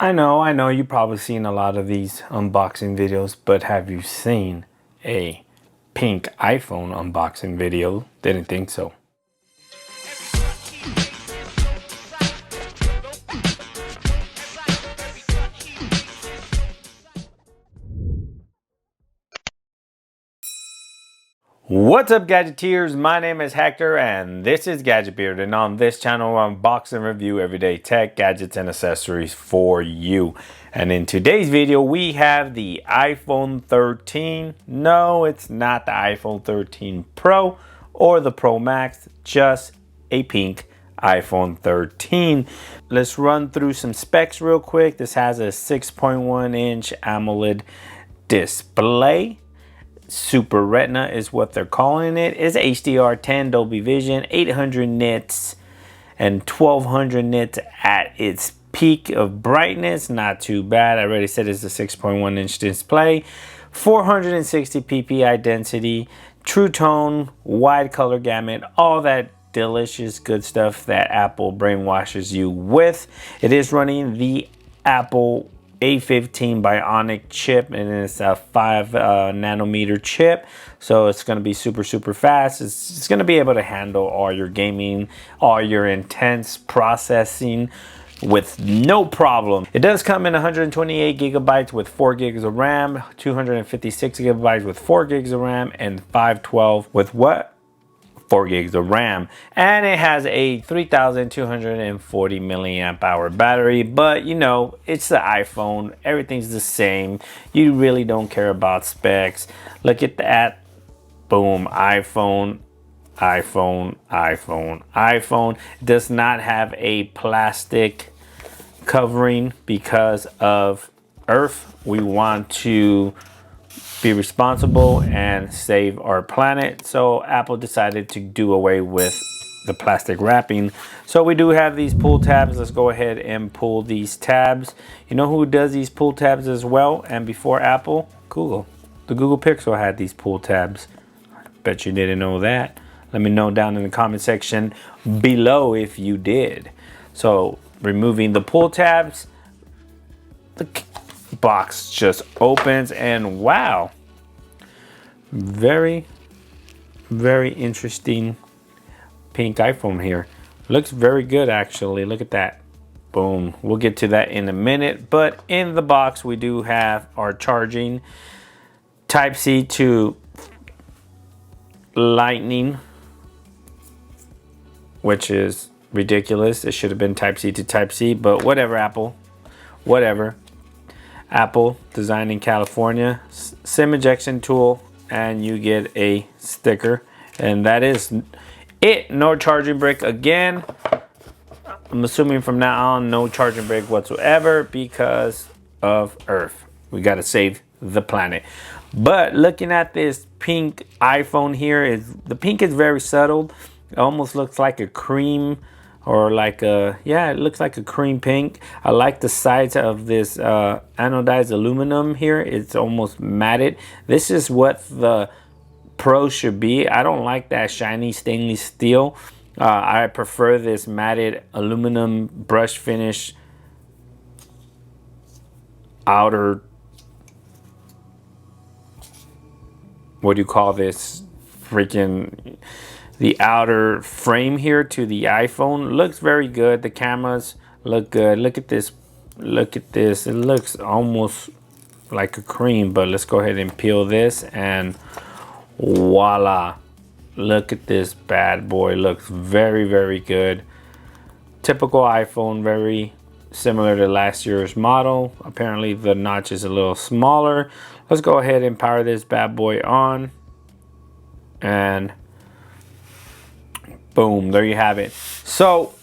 I know you've probably seen a lot of these unboxing videos, but have you seen a pink iPhone unboxing video? Didn't think so. What's up, Gadgeteers? My name is Hector and this is Gadget Beard, and on this channel I unbox and review everyday tech, gadgets, and accessories for you. And in today's video we have the iPhone 13. No, it's not the iPhone 13 Pro or the Pro Max, just a pink iPhone 13. Let's run through some specs real quick. This has a 6.1 inch Amoled display. Super Retina is what they're calling it. It's HDR10 Dolby Vision, 800 nits and 1200 nits at its peak of brightness. Not too bad. I already said it's a 6.1 inch display. 460 ppi density, true tone, wide color gamut, all that delicious good stuff that Apple brainwashes you with. It is running the Apple A15 Bionic chip, and it's a 5 nanometer chip, so it's going to be super fast. It's going to be able to handle all your gaming, all your intense processing with no problem. It does come in 128 gigabytes with 4 gigs of RAM, 256 gigabytes with 4 gigs of RAM, and 512 with what? 4 gigs of RAM, and it has a 3240 milliamp hour battery. But you know, it's the iPhone, everything's the same. You really don't care about specs. Look at that. Boom. iPhone. It does not have a plastic covering because of Earth. We want to be responsible and save our planet, so Apple decided to do away with the plastic wrapping. So we do have these pull tabs. Let's go ahead and pull these tabs. You know who does these pull tabs as well, and before Apple? Google. The Google Pixel had these pull tabs. Bet you didn't know that. Let me know down in the comment section below if you did. So removing the pull tabs, the box just opens, and wow, very interesting pink iPhone here. Looks very good actually. Look at that. Boom. We'll get to that in a minute, but in the box we do have our charging, Type-C to Lightning, which is ridiculous. It should have been Type-C to Type-C, but whatever, Apple, whatever. Apple, designed in California. SIM ejection tool, and you get a sticker, and that is it. No charging brick again. I'm assuming from now on no charging brick whatsoever because of Earth. We got to save the planet. But looking at this pink iPhone here, the pink is very subtle. It almost looks like a cream, or like a, yeah, it looks like a cream pink. I like the sides of this anodized aluminum here. It's almost matted. This is what the Pro should be. I don't like that shiny stainless steel. I prefer this matted aluminum brush finish outer, what do you call this, freaking, the outer frame here to the iPhone. Looks very good. The cameras look good. Look at this. Look at this. It looks almost like a cream, but let's go ahead and peel this, and voila. Look at this bad boy. Looks very good. Typical iPhone, very similar to last year's model. Apparently the notch is a little smaller. Let's go ahead and power this bad boy on, and boom, there you have it. So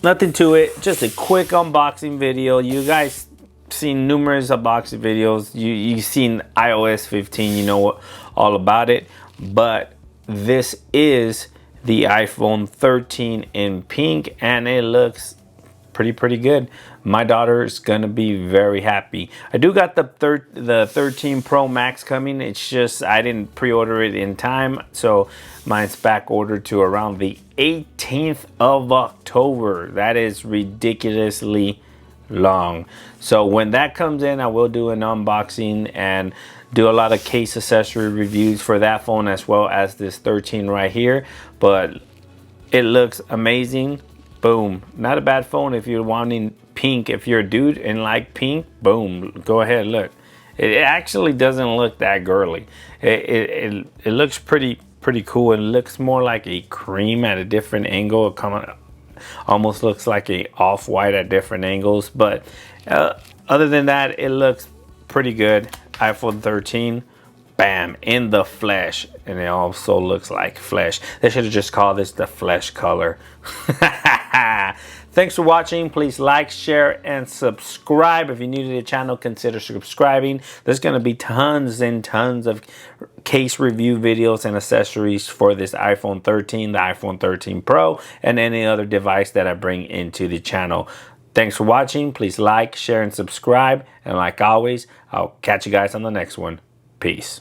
nothing to it, just a quick unboxing video. You guys seen numerous unboxing videos. You've seen iOS 15, you know all about it. But this is the iPhone 13 in pink, and it looks pretty good. My daughter is gonna be very happy. I do got the 13 Pro Max coming. It's just I didn't pre-order it in time, so mine's back ordered to around the 18th of October. That is ridiculously long. So when that comes in, I will do an unboxing and do a lot of case accessory reviews for that phone as well as this 13 right here. But it looks amazing. Boom. Not a bad phone if you're wanting pink. If you're a dude and like pink, boom, go ahead, look. It actually doesn't look that girly. It looks pretty cool. It looks more like a cream at a different angle. It almost looks like a off-white at different angles. But other than that, it looks pretty good. iPhone 13. Bam, in the flesh. And it also looks like flesh. They should have just called this the flesh color. Thanks for watching. Please like, share, and subscribe. If you're new to the channel, consider subscribing. There's going to be tons and tons of case review videos and accessories for this iPhone 13, the iPhone 13 Pro, and any other device that I bring into the channel. Thanks for watching. Please like, share, and subscribe. And like always, I'll catch you guys on the next one. Peace.